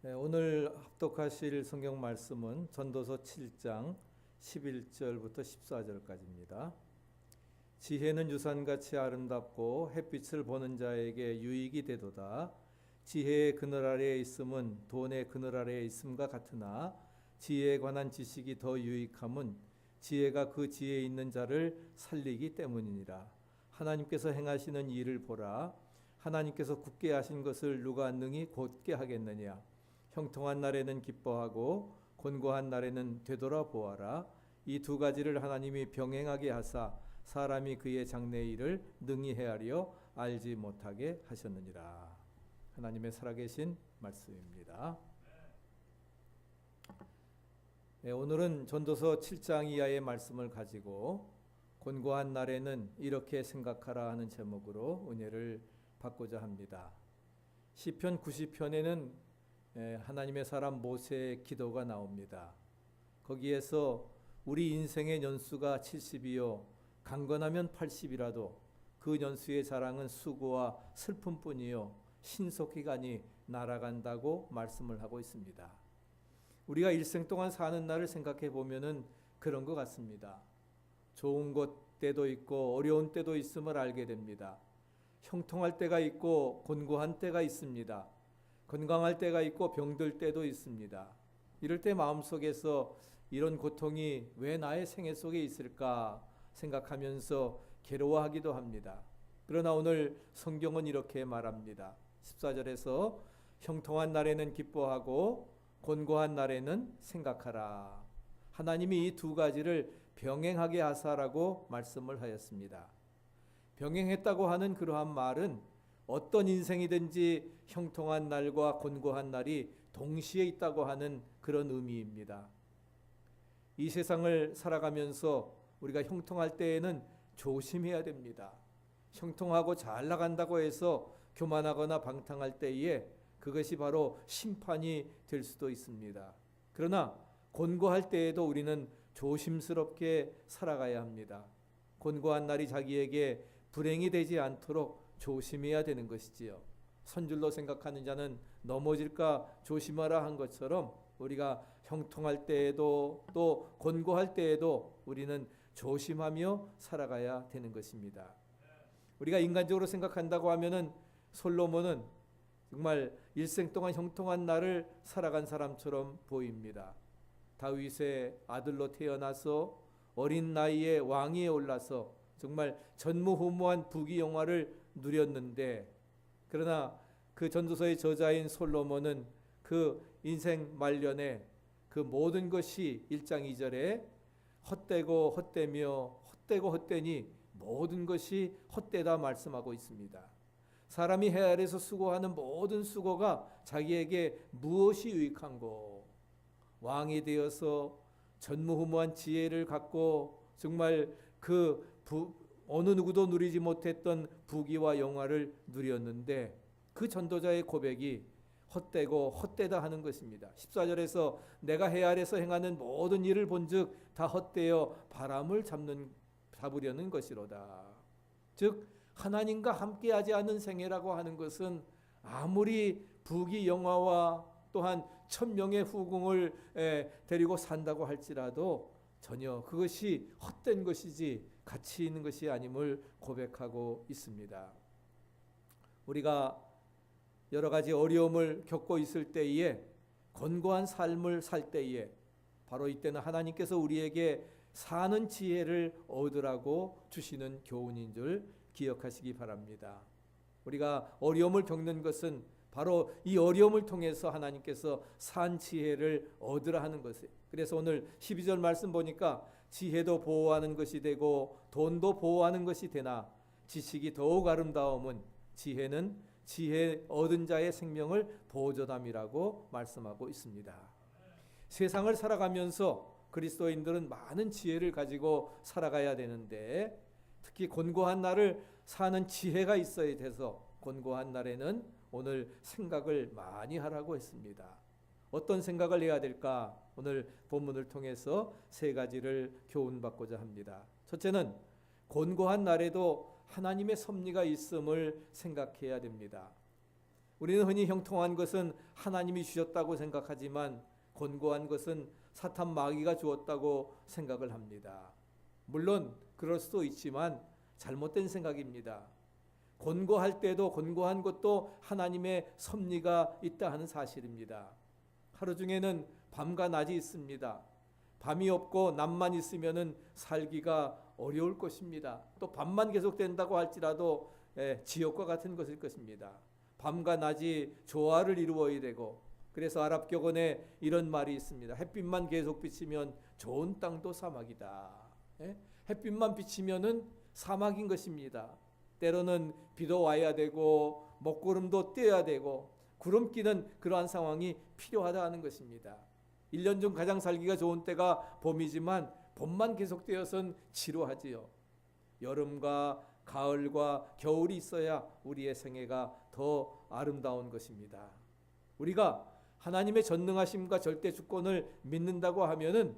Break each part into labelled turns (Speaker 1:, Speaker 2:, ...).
Speaker 1: 오늘 합독하실 성경 말씀은 전도서 7장 11절부터 14절까지입니다. 지혜는 유산같이 아름답고 햇빛을 보는 자에게 유익이 되도다. 지혜의 그늘 아래에 있음은 돈의 그늘 아래에 있음과 같으나 지혜에 관한 지식이 더 유익함은 지혜가 그 지혜에 있는 자를 살리기 때문이니라. 하나님께서 행하시는 일을 보라. 하나님께서 굳게 하신 것을 누가 능히 곧게 하겠느냐. 형통한 날에는 기뻐하고 곤고한 날에는 되돌아보아라. 이 두 가지를 하나님이 병행하게 하사 사람이 그의 장래 일을 능히 헤아려 알지 못하게 하셨느니라. 하나님의 살아계신 말씀입니다. 오늘은 전도서 7장 이하의 말씀을 가지고 곤고한 날에는 이렇게 생각하라 하는 제목으로 은혜를 받고자 합니다. 시편 90편에는 하나님의 사람 모세의 기도가 나옵니다. 거기에서 우리 인생의 연수가 70이요 강건하면 80이라도 그 연수의 자랑은 수고와 슬픔뿐이요 신속히가니 날아간다고 말씀을 하고 있습니다. 우리가 일생 동안 사는 날을 생각해 보면은 그런 것 같습니다. 좋은 것 때도 있고 어려운 때도 있음을 알게 됩니다. 형통할 때가 있고 곤고한 때가 있습니다. 건강할 때가 있고 병들 때도 있습니다. 이럴 때 마음속에서 이런 고통이 왜 나의 생애 속에 있을까 생각하면서 괴로워하기도 합니다. 그러나 오늘 성경은 이렇게 말합니다. 14절에서 형통한 날에는 기뻐하고 곤고한 날에는 생각하라. 하나님이 이 두 가지를 병행하게 하사라고 말씀을 하였습니다. 병행했다고 하는 그러한 말은 어떤 인생이든지 형통한 날과 곤고한 날이 동시에 있다고 하는 그런 의미입니다. 이 세상을 살아가면서 우리가 형통할 때에는 조심해야 됩니다. 형통하고 잘 나간다고 해서 교만하거나 방탕할 때에 그것이 바로 심판이 될 수도 있습니다. 그러나 곤고할 때에도 우리는 조심스럽게 살아가야 합니다. 곤고한 날이 자기에게 불행이 되지 않도록 조심해야 되는 것이지요. 선줄로 생각하는 자는 넘어질까 조심하라 한 것처럼 우리가 형통할 때에도 또 곤고할 때에도 우리는 조심하며 살아가야 되는 것입니다. 우리가 인간적으로 생각한다고 하면은 솔로몬은 정말 일생 동안 형통한 날을 살아간 사람처럼 보입니다. 다윗의 아들로 태어나서 어린 나이에 왕위에 올라서 정말 전무후무한 부귀영화를 누렸는데, 그러나 그 전도서의 저자인 솔로몬은 그 인생 말년에 그 모든 것이 1장 2절에 헛되고 헛되며 헛되고 헛되니 모든 것이 헛되다 말씀하고 있습니다. 사람이 해 아래서 수고하는 모든 수고가 자기에게 무엇이 유익한고, 왕이 되어서 전무후무한 지혜를 갖고 정말 어느 누구도 누리지 못했던 부귀와 영화를 누렸는데 그 전도자의 고백이 헛되고 헛되다 하는 것입니다. 14절에서 내가 해 아래서 행하는 모든 일을 본즉 다 헛되어 바람을 잡으려는 것이로다. 즉 하나님과 함께하지 않는 생애라고 하는 것은 아무리 부귀 영화와 또한 천명의 후궁을 데리고 산다고 할지라도 전혀 그것이 헛된 것이지 가치 있는 것이 아님을 고백하고 있습니다. 우리가 여러 가지 어려움을 겪고 있을 때에 곤고한 삶을 살 때에 바로 이때는 하나님께서 우리에게 사는 지혜를 얻으라고 주시는 교훈인 줄 기억하시기 바랍니다. 우리가 어려움을 겪는 것은 바로 이 어려움을 통해서 하나님께서 산 지혜를 얻으라 하는 것이에요. 그래서 오늘 12절 말씀 보니까 지혜도 보호하는 것이 되고 돈도 보호하는 것이 되나 지식이 더욱 아름다움은 지혜는 지혜 얻은 자의 생명을 보존함이라고 말씀하고 있습니다. 세상을 살아가면서 그리스도인들은 많은 지혜를 가지고 살아가야 되는데 특히 곤고한 날을 사는 지혜가 있어야 돼서 곤고한 날에는 오늘 생각을 많이 하라고 했습니다. 어떤 생각을 해야 될까? 오늘 본문을 통해서 세 가지를 교훈받고자 합니다. 첫째는 곤고한 날에도 하나님의 섭리가 있음을 생각해야 됩니다. 우리는 흔히 형통한 것은 하나님이 주셨다고 생각하지만 곤고한 것은 사탄 마귀가 주었다고 생각을 합니다. 물론 그럴 수도 있지만 잘못된 생각입니다. 곤고할 때도 곤고한 것도 하나님의 섭리가 있다 하는 사실입니다. 하루 중에는 밤과 낮이 있습니다. 밤이 없고 낮만 있으면은 살기가 어려울 것입니다. 또 밤만 계속된다고 할지라도 지옥과 같은 것일 것입니다. 밤과 낮이 조화를 이루어야 되고, 그래서 아랍 격언에 이런 말이 있습니다. 햇빛만 계속 비치면 좋은 땅도 사막이다. 햇빛만 비치면은 사막인 것입니다. 때로는 비도 와야 되고 먹구름도 떼야 되고 구름 끼는 그러한 상황이 필요하다 하는 것입니다. 1년 중 가장 살기가 좋은 때가 봄이지만 봄만 계속되어서는 지루하지요. 여름과 가을과 겨울이 있어야 우리의 생애가 더 아름다운 것입니다. 우리가 하나님의 전능하심과 절대 주권을 믿는다고 하면은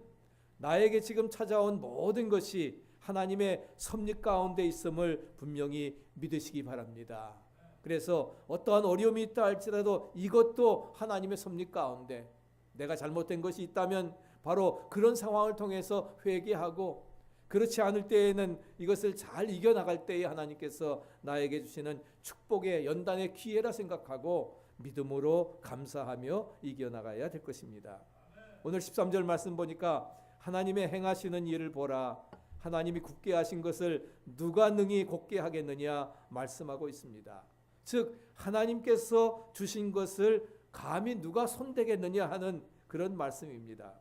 Speaker 1: 나에게 지금 찾아온 모든 것이 하나님의 섭리 가운데 있음을 분명히 믿으시기 바랍니다. 그래서 어떠한 어려움이 있다 할지라도 이것도 하나님의 섭리 가운데, 내가 잘못된 것이 있다면 바로 그런 상황을 통해서 회개하고, 그렇지 않을 때에는 이것을 잘 이겨나갈 때에 하나님께서 나에게 주시는 축복의 연단의 기회라 생각하고 믿음으로 감사하며 이겨나가야 될 것입니다. 오늘 13절 말씀 보니까 하나님의 행하시는 일을 보라, 하나님이 굳게 하신 것을 누가 능히 곧게 하겠느냐 말씀하고 있습니다. 즉 하나님께서 주신 것을 감히 누가 손대겠느냐 하는 그런 말씀입니다.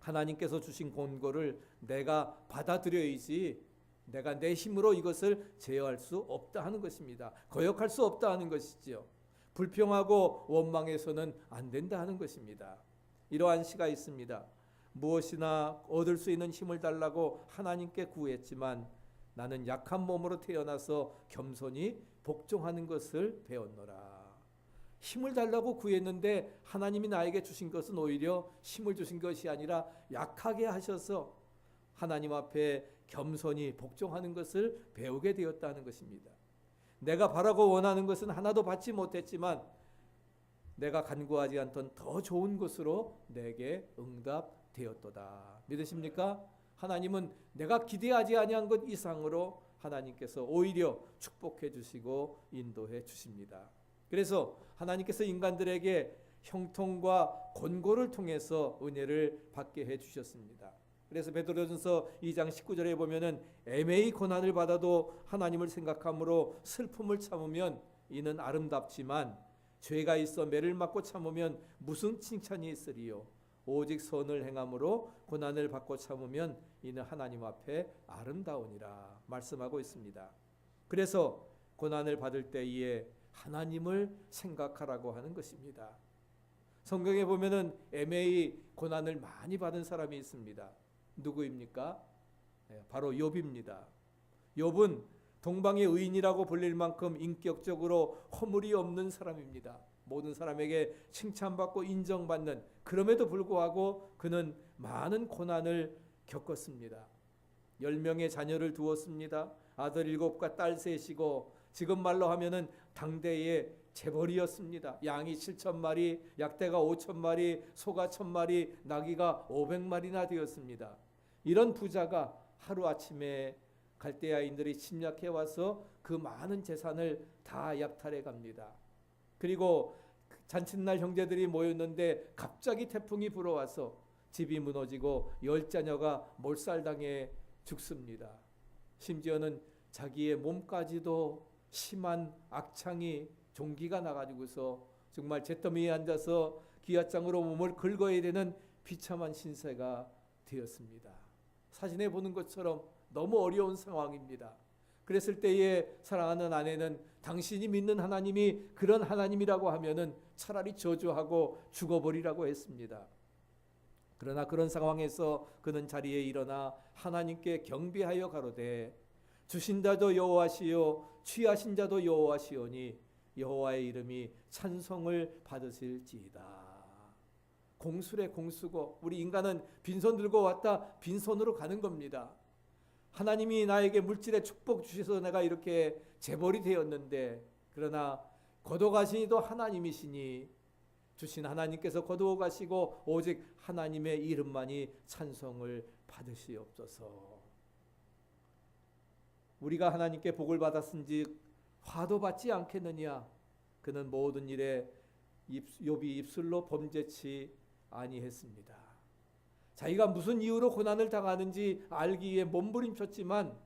Speaker 1: 하나님께서 주신 권고를 내가 받아들여야지 내가 내 힘으로 이것을 제어할 수 없다 하는 것입니다. 거역할 수 없다 하는 것이지요. 불평하고 원망해서는 안 된다 하는 것입니다. 이러한 시가 있습니다. 무엇이나 얻을 수 있는 힘을 달라고 하나님께 구했지만 나는 약한 몸으로 태어나서 겸손히 복종하는 것을 배웠노라. 힘을 달라고 구했는데 하나님이 나에게 주신 것은 오히려 힘을 주신 것이 아니라 약하게 하셔서 하나님 앞에 겸손히 복종하는 것을 배우게 되었다는 것입니다. 내가 바라고 원하는 것은 하나도 받지 못했지만 내가 간구하지 않던 더 좋은 것으로 내게 응답되었도다. 믿으십니까? 하나님은 내가 기대하지 아니한 것 이상으로 하나님께서 오히려 축복해 주시고 인도해 주십니다. 그래서 하나님께서 인간들에게 형통과 권고를 통해서 은혜를 받게 해 주셨습니다. 그래서 베드로전서 2장 19절에 보면은 애매히 고난을 받아도 하나님을 생각함으로 슬픔을 참으면 이는 아름답지만 죄가 있어 매를 맞고 참으면 무슨 칭찬이 있으리요. 오직 선을 행함으로 고난을 받고 참으면 이는 하나님 앞에 아름다우니라 말씀하고 있습니다. 그래서 고난을 받을 때에 하나님을 생각하라고 하는 것입니다. 성경에 보면은 애매히 고난을 많이 받은 사람이 있습니다. 누구입니까? 바로 욥입니다. 욥은 동방의 의인이라고 불릴 만큼 인격적으로 허물이 없는 사람입니다. 모든 사람에게 칭찬받고 인정받는, 그럼에도 불구하고 그는 많은 고난을 겪었습니다. 10명의 자녀를 두었습니다. 아들 7과 딸 3이고 지금 말로 하면은 당대의 재벌이었습니다. 양이 7,000마리, 약대가 5,000마리, 소가 1,000마리, 나귀가 500마리나 되었습니다. 이런 부자가 하루아침에 갈대아인들이 침략해 와서 그 많은 재산을 다 약탈해 갑니다. 그리고 잔칫날 형제들이 모였는데 갑자기 태풍이 불어와서 집이 무너지고 10자녀가 몰살당해 죽습니다. 심지어는 자기의 몸까지도 심한 악창이 종기가 나가지고서 정말 잿더미에 앉아서 기아장으로 몸을 긁어야 되는 비참한 신세가 되었습니다. 사진에 보는 것처럼 너무 어려운 상황입니다. 그랬을 때에 사랑하는 아내는 당신이 믿는 하나님이 그런 하나님이라고 하면은 차라리 저주하고 죽어버리라고 했습니다. 그러나 그런 상황에서 그는 자리에 일어나 하나님께 경배하여 가로되 주신 자도 여호와시요 취하신 자도 여호와시오니 여호와의 이름이 찬송을 받으실지이다. 공수래 공수고, 우리 인간은 빈손 들고 왔다 빈손으로 가는 겁니다. 하나님이 나에게 물질의 축복 주셔서 내가 이렇게 재벌이 되었는데, 그러나 거둬가시니도 하나님이시니 주신 하나님께서 거두어 가시고 오직 하나님의 이름만이 찬송을 받으시옵소서. 우리가 하나님께 복을 받았은지 화도 받지 않겠느냐. 그는 모든 일에 욥이 입술로 범죄치 아니했습니다. 자기가 무슨 이유로 고난을 당하는지 알기 위해 몸부림쳤지만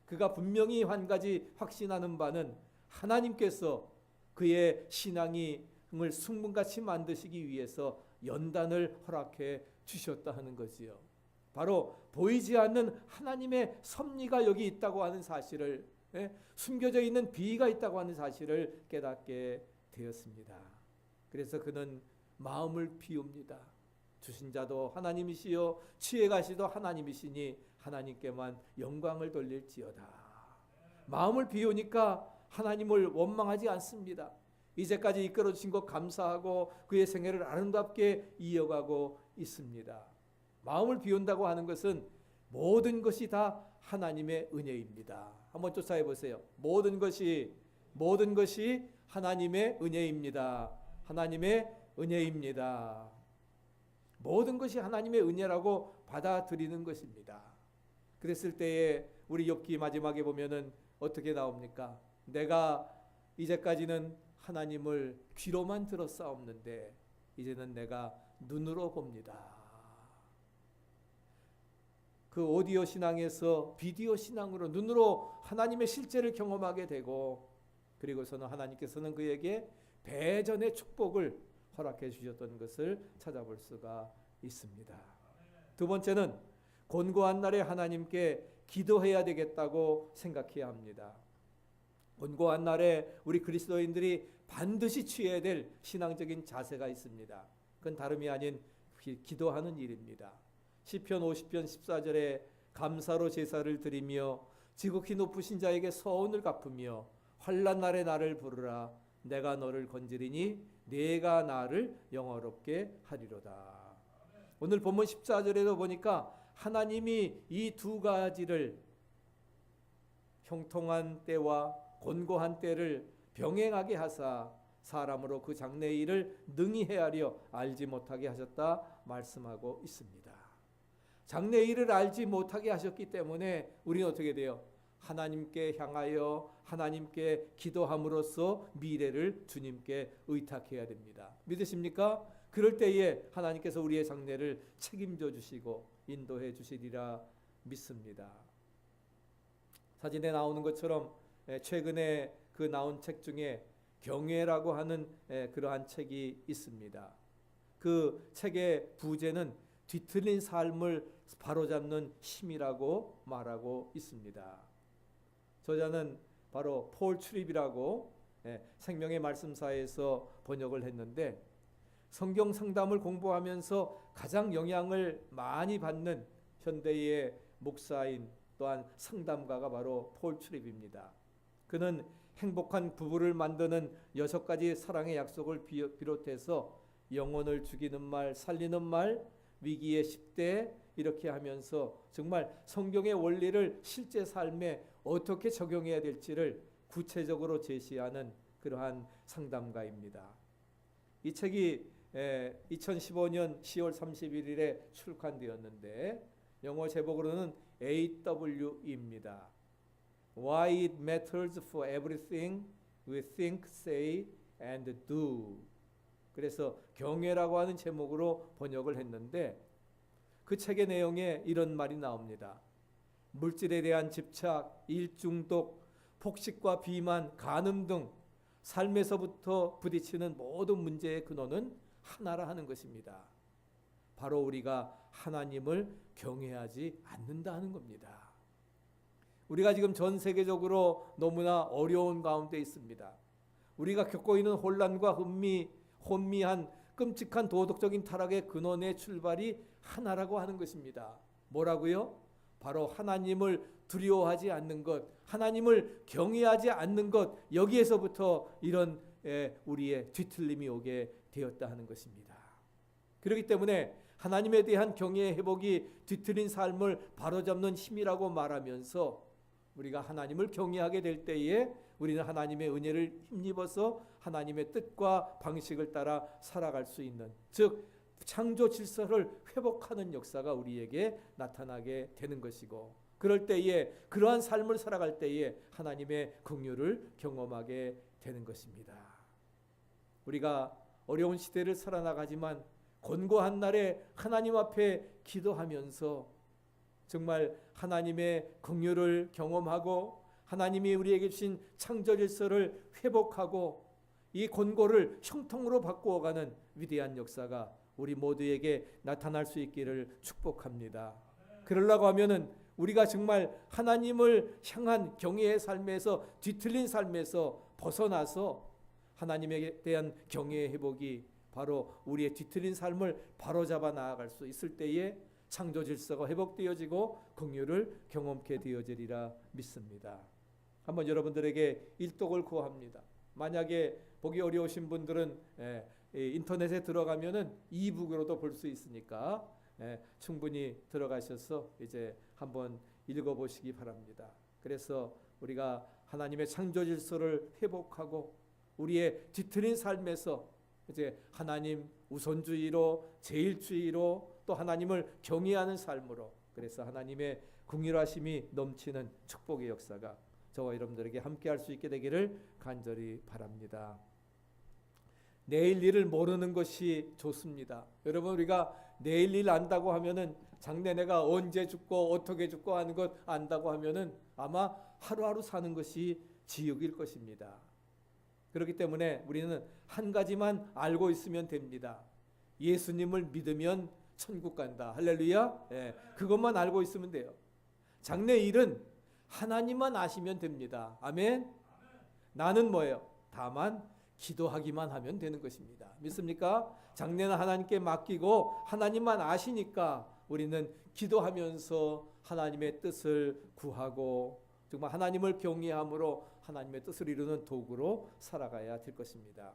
Speaker 1: 그가 분명히 한 가지 확신하는 바는 하나님께서 그의 신앙을 승분같이 만드시기 위해서 연단을 허락해 주셨다 하는 거지요. 바로 보이지 않는 하나님의 섭리가 여기 있다고 하는 사실을, 숨겨져 있는 비가 있다고 하는 사실을 깨닫게 되었습니다. 그래서 그는 마음을 비웁니다. 주신 자도 하나님이시요 취해가시도 하나님이시니 하나님께만 영광을 돌릴지어다. 마음을 비우니까 하나님을 원망하지 않습니다. 이제까지 이끌어 주신 것 감사하고 그의 생애를 아름답게 이어가고 있습니다. 마음을 비운다고 하는 것은 모든 것이 다 하나님의 은혜입니다. 한번 쫓아해 보세요. 모든 것이 하나님의 은혜입니다. 하나님의 은혜입니다. 모든 것이 하나님의 은혜라고 받아들이는 것입니다. 그랬을 때에 우리 욥기 마지막에 보면은 어떻게 나옵니까? 내가 이제까지는 하나님을 귀로만 들었사옵는데 이제는 내가 눈으로 봅니다. 그 오디오 신앙에서 비디오 신앙으로 눈으로 하나님의 실제를 경험하게 되고, 그리고서는 하나님께서는 그에게 배전의 축복을 허락해 주셨던 것을 찾아볼 수가 있습니다. 두 번째는 곤고한 날에 하나님께 기도해야 되겠다고 생각해야 합니다. 곤고한 날에 우리 그리스도인들이 반드시 취해야 될 신앙적인 자세가 있습니다. 그건 다름이 아닌 기도하는 일입니다. 시편 50편 14절에 감사로 제사를 드리며 지극히 높으신 자에게 서원을 갚으며 환난 날에 나를 부르라. 내가 너를 건지리니 내가 나를 영화롭게 하리로다. 오늘 본문 14절에도 보니까 하나님이 이 두 가지를, 형통한 때와 곤고한 때를 병행하게 하사 사람으로 그 장래의 일을 능히 헤아려 알지 못하게 하셨다 말씀하고 있습니다. 장래의 일을 알지 못하게 하셨기 때문에 우리는 어떻게 돼요? 하나님께 향하여 하나님께 기도함으로써 미래를 주님께 의탁해야 됩니다. 믿으십니까? 그럴 때에 하나님께서 우리의 장래를 책임져 주시고 인도해 주시리라 믿습니다. 사진에 나오는 것처럼 최근에 그 나온 책 중에 경외라고 하는 그러한 책이 있습니다. 그 책의 부제는 뒤틀린 삶을 바로잡는 힘이라고 말하고 있습니다. 저자는 바로 폴 트립이라고 생명의 말씀사에서 번역을 했는데, 성경 상담을 공부하면서 가장 영향을 많이 받는 현대의 목사인 또한 상담가가 바로 폴 트립입니다. 그는 행복한 부부를 만드는 6가지 사랑의 약속을 비롯해서 영혼을 죽이는 말, 살리는 말, 위기의 10대 이렇게 하면서 정말 성경의 원리를 실제 삶에 어떻게 적용해야 될지를 구체적으로 제시하는 그러한 상담가입니다. 이 책이 2015년 10월 31일에 출간되었는데 영어 제목으로는 AW입니다. Why it matters for everything we think, say and do. 그래서 경외라고 하는 제목으로 번역을 했는데, 그 책의 내용에 이런 말이 나옵니다. 물질에 대한 집착, 일중독, 폭식과 비만, 간음 등 삶에서부터 부딪히는 모든 문제의 근원은 하나라 하는 것입니다. 바로 우리가 하나님을 경외하지 않는다 하는 겁니다. 우리가 지금 전 세계적으로 너무나 어려운 가운데 있습니다. 우리가 겪고 있는 혼란과 혼미한 끔찍한 도덕적인 타락의 근원의 출발이 하나라고 하는 것입니다. 뭐라고요? 바로 하나님을 두려워하지 않는 것, 하나님을 경외하지 않는 것, 여기에서부터 이런 우리의 뒤틀림이 오게 되었다 하는 것입니다. 그렇기 때문에 하나님에 대한 경외의 회복이 뒤틀린 삶을 바로잡는 힘이라고 말하면서 우리가 하나님을 경외하게 될 때에 우리는 하나님의 은혜를 힘입어서 하나님의 뜻과 방식을 따라 살아갈 수 있는, 즉 창조 질서를 회복하는 역사가 우리에게 나타나게 되는 것이고, 그럴 때에 그러한 삶을 살아갈 때에 하나님의 긍휼을 경험하게 되는 것입니다. 우리가 어려운 시대를 살아나가지만 곤고한 날에 하나님 앞에 기도하면서 정말 하나님의 긍휼을 경험하고 하나님이 우리에게 주신 창조 질서를 회복하고 이 곤고를 형통으로 바꾸어가는 위대한 역사가 우리 모두에게 나타날 수 있기를 축복합니다. 그러려고 하면은 우리가 정말 하나님을 향한 경외의 삶에서, 뒤틀린 삶에서 벗어나서 하나님에 대한 경외의 회복이 바로 우리의 뒤틀린 삶을 바로잡아 나아갈 수 있을 때에 창조 질서가 회복되어지고 긍휼을 경험케 되어지리라 믿습니다. 한번 여러분들에게 일독을 구합니다. 만약에 보기 어려우신 분들은 인터넷에 들어가면은 이북으로도 볼 수 있으니까 충분히 들어가셔서 이제 한번 읽어보시기 바랍니다. 그래서 우리가 하나님의 창조 질서를 회복하고 우리의 뒤틀린 삶에서 이제 하나님 우선주의로, 제일주의로, 또 하나님을 경외하는 삶으로, 그래서 하나님의 긍휼하심이 넘치는 축복의 역사가 저와 여러분들에게 함께할 수 있게 되기를 간절히 바랍니다. 내일 일을 모르는 것이 좋습니다. 여러분, 우리가 내일 일 안다고 하면은, 장래 내가 언제 죽고 어떻게 죽고 하는 것 안다고 하면은 아마 하루하루 사는 것이 지옥일 것입니다. 그렇기 때문에 우리는 한 가지만 알고 있으면 됩니다. 예수님을 믿으면 천국 간다. 할렐루야. 그것만 알고 있으면 돼요. 장래 일은 하나님만 아시면 됩니다. 아멘. 나는 뭐예요? 다만 기도하기만 하면 되는 것입니다. 믿습니까? 장래는 하나님께 맡기고 하나님만 아시니까 우리는 기도하면서 하나님의 뜻을 구하고 정말 하나님을 경외함으로 하나님의 뜻을 이루는 도구로 살아가야 될 것입니다.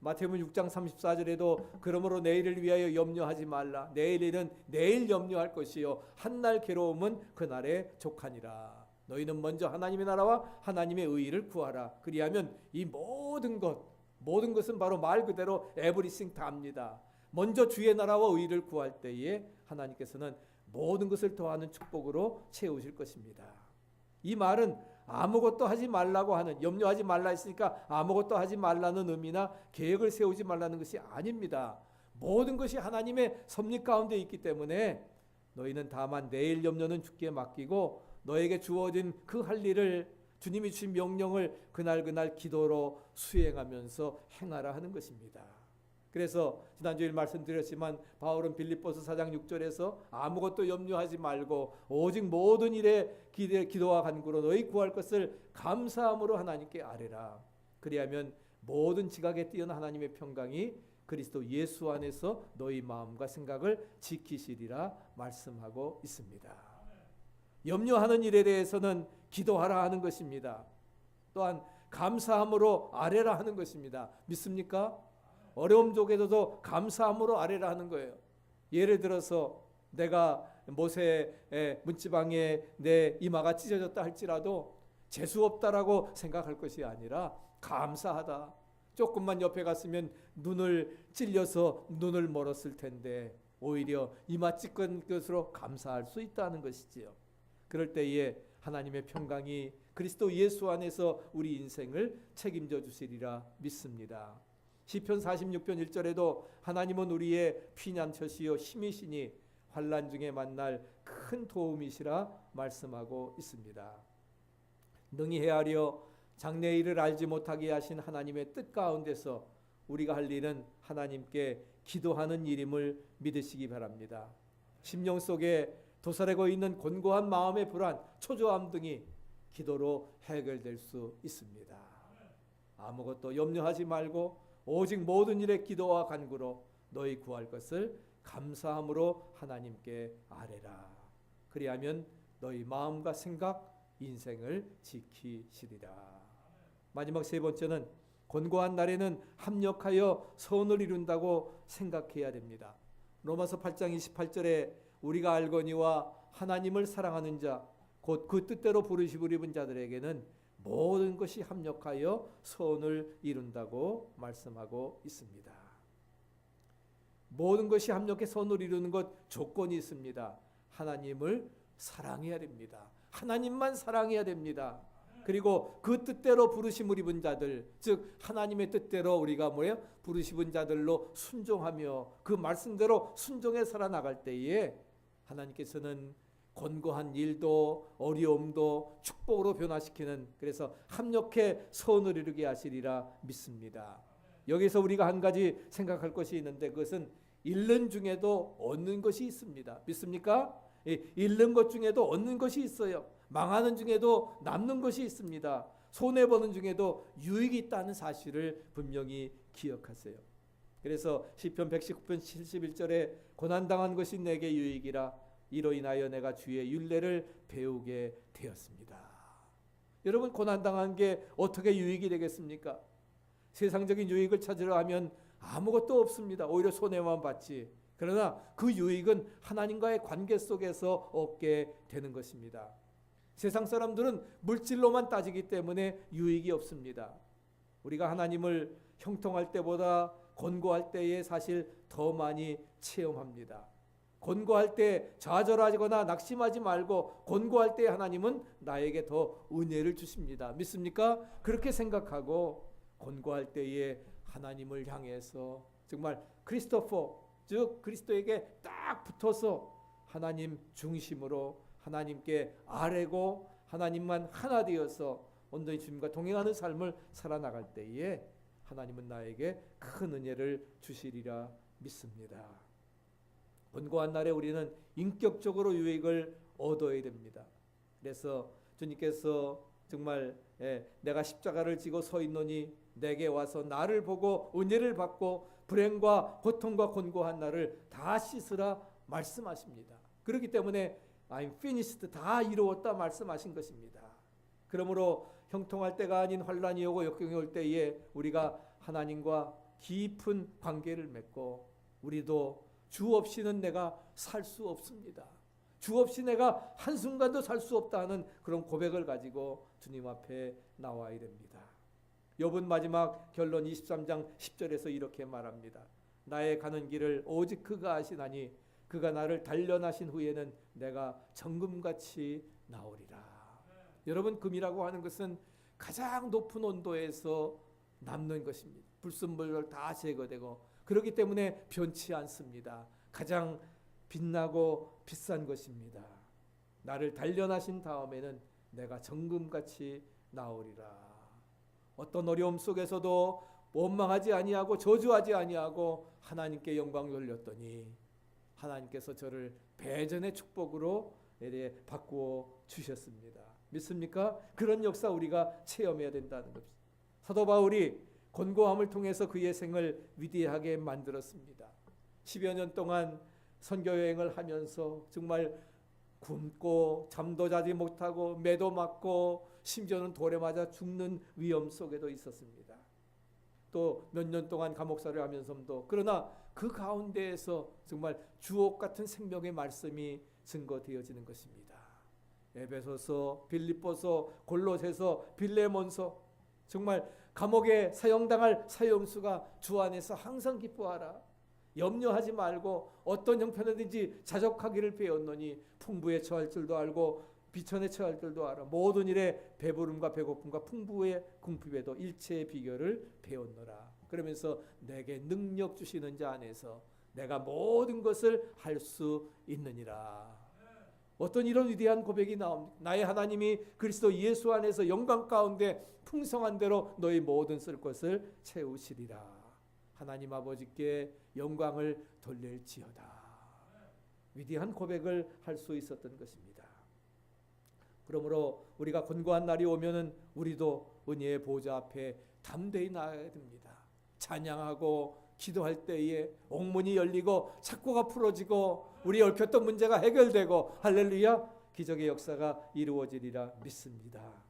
Speaker 1: 마태복음 6장 34절에도 그러므로 내일을 위하여 염려하지 말라. 내일 일은 내일 염려할 것이요 한날 괴로움은 그날에 족하니라. 너희는 먼저 하나님의 나라와 하나님의 의의를 구하라. 그리하면 이 모든 것은 바로 말 그대로 에브리싱 다입니다. 먼저 주의 나라와 의의를 구할 때에 하나님께서는 모든 것을 더하는 축복으로 채우실 것입니다. 이 말은 아무것도 하지 말라고 하는, 염려하지 말라 했으니까 아무것도 하지 말라는 의미나 계획을 세우지 말라는 것이 아닙니다. 모든 것이 하나님의 섭리 가운데 있기 때문에 너희는 다만 내일 염려는 주께 맡기고 너에게 주어진 그 할 일을, 주님이 주신 명령을 그날 기도로 수행하면서 행하라 하는 것입니다. 그래서 지난주에 말씀드렸지만 바울은 빌립보서 4장 6절에서 아무것도 염려하지 말고 오직 모든 일에 기도와 간구로 너희 구할 것을 감사함으로 하나님께 아뢰라. 그리하면 모든 지각에 뛰어난 하나님의 평강이 그리스도 예수 안에서 너희 마음과 생각을 지키시리라 말씀하고 있습니다. 염려하는 일에 대해서는 기도하라 하는 것입니다. 또한 감사함으로 아뢰라 하는 것입니다. 믿습니까? 어려움 속에서도 감사함으로 아뢰라 하는 거예요. 예를 들어서 내가 모세의 문지방에 내 이마가 찢어졌다 할지라도 재수없다라고 생각할 것이 아니라 감사하다. 조금만 옆에 갔으면 눈을 찔려서 눈을 멀었을 텐데 오히려 이마 찢은 것으로 감사할 수 있다는 것이지요. 그럴 때에 하나님의 평강이 그리스도 예수 안에서 우리 인생을 책임져 주시리라 믿습니다. 시편 46편 1절에도 하나님은 우리의 피난처시요 힘이시니 환난 중에 만날 큰 도움이시라 말씀하고 있습니다. 능히 헤아려 장래의 일을 알지 못하게 하신 하나님의 뜻 가운데서 우리가 할 일은 하나님께 기도하는 일임을 믿으시기 바랍니다. 심령 속에 도사리고 있는 곤고한 마음의 불안, 초조함 등이 기도로 해결될 수 있습니다. 아무것도 염려하지 말고 오직 모든 일에 기도와 간구로 너희 구할 것을 감사함으로 하나님께 아뢰라. 그리하면 너희 마음과 생각, 인생을 지키시리라. 마지막 세 번째는 곤고한 날에는 합력하여 선을 이룬다고 생각해야 됩니다. 로마서 8장 28절에 우리가 알거니와 하나님을 사랑하는 자 곧 그 뜻대로 부르심을 입은 자들에게는 모든 것이 합력하여 선을 이룬다고 말씀하고 있습니다. 모든 것이 합력해 선을 이루는 것 조건이 있습니다. 하나님을 사랑해야 됩니다. 하나님만 사랑해야 됩니다. 그리고 그 뜻대로 부르심을 입은 자들, 즉 하나님의 뜻대로 우리가 부르심은 자들로 순종하며 그 말씀대로 순종해 살아나갈 때에 하나님께서는 곤고한 일도 어려움도 축복으로 변화시키는, 그래서 합력해 선을 이루게 하시리라 믿습니다. 여기서 우리가 한 가지 생각할 것이 있는데, 그것은 잃는 중에도 얻는 것이 있습니다. 믿습니까? 잃는 것 중에도 얻는 것이 있어요. 망하는 중에도 남는 것이 있습니다. 손해보는 중에도 유익이 있다는 사실을 분명히 기억하세요. 그래서 시편 119편 71절에 고난당한 것이 내게 유익이라, 이로 인하여 내가 주의 율례를 배우게 되었습니다. 여러분, 고난당한 게 어떻게 유익이 되겠습니까? 세상적인 유익을 찾으려 하면 아무것도 없습니다. 오히려 손해만 받지. 그러나 그 유익은 하나님과의 관계 속에서 얻게 되는 것입니다. 세상 사람들은 물질로만 따지기 때문에 유익이 없습니다. 우리가 하나님을 형통할 때보다 곤고할 때에 사실 더 많이 체험합니다. 곤고할 때 좌절하거나 낙심하지 말고 곤고할 때 하나님은 나에게 더 은혜를 주십니다. 믿습니까? 그렇게 생각하고 곤고할 때에 하나님을 향해서 정말 크리스토퍼, 즉 그리스도에게 딱 붙어서 하나님 중심으로 하나님께 아뢰고 하나님만 하나 되어서 온전히 주님과 동행하는 삶을 살아나갈 때에 하나님은 나에게 큰 은혜를 주시리라 믿습니다. 곤고한 날에 우리는 인격적으로 유익을 얻어야 됩니다. 그래서 주님께서 정말 내가 십자가를 지고 서 있노니 내게 와서 나를 보고 은혜를 받고 불행과 고통과 곤고한 날을 다 씻으라 말씀하십니다. 그렇기 때문에 I'm finished, 다 이루었다 말씀하신 것입니다. 그러므로 형통할 때가 아닌 환난이 오고 역경이 올 때에 우리가 하나님과 깊은 관계를 맺고, 우리도 주 없이는 내가 살 수 없습니다. 주 없이 내가 한순간도 살 수 없다는 그런 고백을 가지고 주님 앞에 나와야 됩니다. 욥은 마지막 결론 23장 10절에서 이렇게 말합니다. 나의 가는 길을 오직 그가 아시나니 그가 나를 단련하신 후에는 내가 정금같이 나오리라. 여러분, 금이라고 하는 것은 가장 높은 온도에서 남는 것입니다. 불순물을 다 제거되고, 그렇기 때문에 변치 않습니다. 가장 빛나고 비싼 것입니다. 나를 단련하신 다음에는 내가 정금같이 나오리라. 어떤 어려움 속에서도 원망하지 아니하고 저주하지 아니하고 하나님께 영광 돌렸더니 하나님께서 저를 배전의 축복으로 바꾸어 주셨습니다. 믿습니까? 그런 역사 우리가 체험해야 된다는 겁니다. 사도 바울이 곤고함을 통해서 그의 생을 위대하게 만들었습니다. 10여 년 동안 선교 여행을 하면서 정말 굶고 잠도 자지 못하고 매도 맞고 심지어는 돌에 맞아 죽는 위험 속에도 있었습니다. 또 몇 년 동안 감옥살이를 하면서도, 그러나 그 가운데에서 정말 주옥 같은 생명의 말씀이 증거되어지는 것입니다. 에베소서, 빌립보서, 골로새서, 빌레몬서, 정말 감옥에 사형당할 사형수가 주 안에서 항상 기뻐하라. 염려하지 말고 어떤 형편이든지 자족하기를 배웠노니 풍부에 처할 줄도 알고 비천에 처할 줄도 알아. 모든 일에 배부름과 배고픔과 풍부의 궁핍에도 일체의 비결을 배웠노라. 그러면서 내게 능력 주시는 자 안에서 내가 모든 것을 할 수 있느니라. 어떤 이런 위대한 고백이 나옵니다. 나의 하나님이 그리스도 예수 안에서 영광 가운데 풍성한 대로 너희 모든 쓸 것을 채우시리라. 하나님 아버지께 영광을 돌릴지어다. 위대한 고백을 할 수 있었던 것입니다. 그러므로 우리가 곤고한 날이 오면은 우리도 은혜의 보좌 앞에 담대히 나아가야 됩니다. 찬양하고 기도할 때에 옥문이 열리고 착고가 풀어지고 우리 얽혔던 문제가 해결되고 할렐루야, 기적의 역사가 이루어지리라 믿습니다.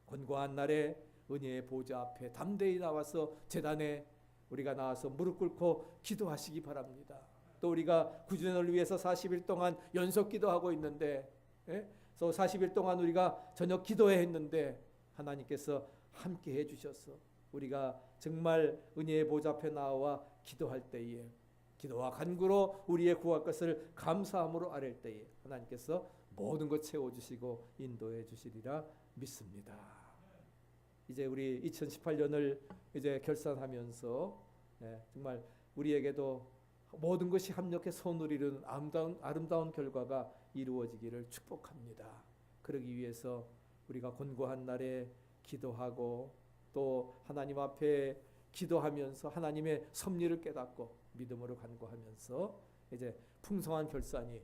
Speaker 1: 곤고한 날에 은혜의 보좌 앞에 담대히 나와서 제단에 우리가 나와서 무릎 꿇고 기도하시기 바랍니다. 또 우리가 구주년을 위해서 40일 동안 연속 기도하고 있는데, 그래서 40일 동안 우리가 저녁 기도회 했는데 하나님께서 함께 해주셔서 우리가 정말 은혜의 보좌 앞에 나와 기도할 때에 기도와 간구로 우리의 구할 것을 감사함으로 아랠 때에 하나님께서 모든 것 채워주시고 인도해 주시리라 믿습니다. 이제 우리 2018년을 이제 결산하면서 정말 우리에게도 모든 것이 합력해 손을 이루는 아름다운 결과가 이루어지기를 축복합니다. 그러기 위해서 우리가 곤고한 날에 기도하고 또 하나님 앞에 기도하면서 하나님의 섭리를 깨닫고 믿음으로 간구하면서 이제 풍성한 결산이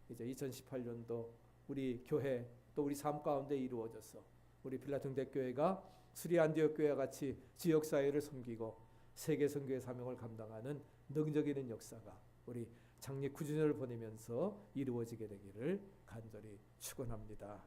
Speaker 1: 이제 2018년도 우리 교회 또 우리 삶 가운데 이루어져서 우리 빌라등대교회가 수리안디옥 교회와 같이 지역사회를 섬기고 세계 선교의 사명을 감당하는 능력 있는 역사가 우리 장례 9주년을 보내면서 이루어지게 되기를 간절히 축원합니다.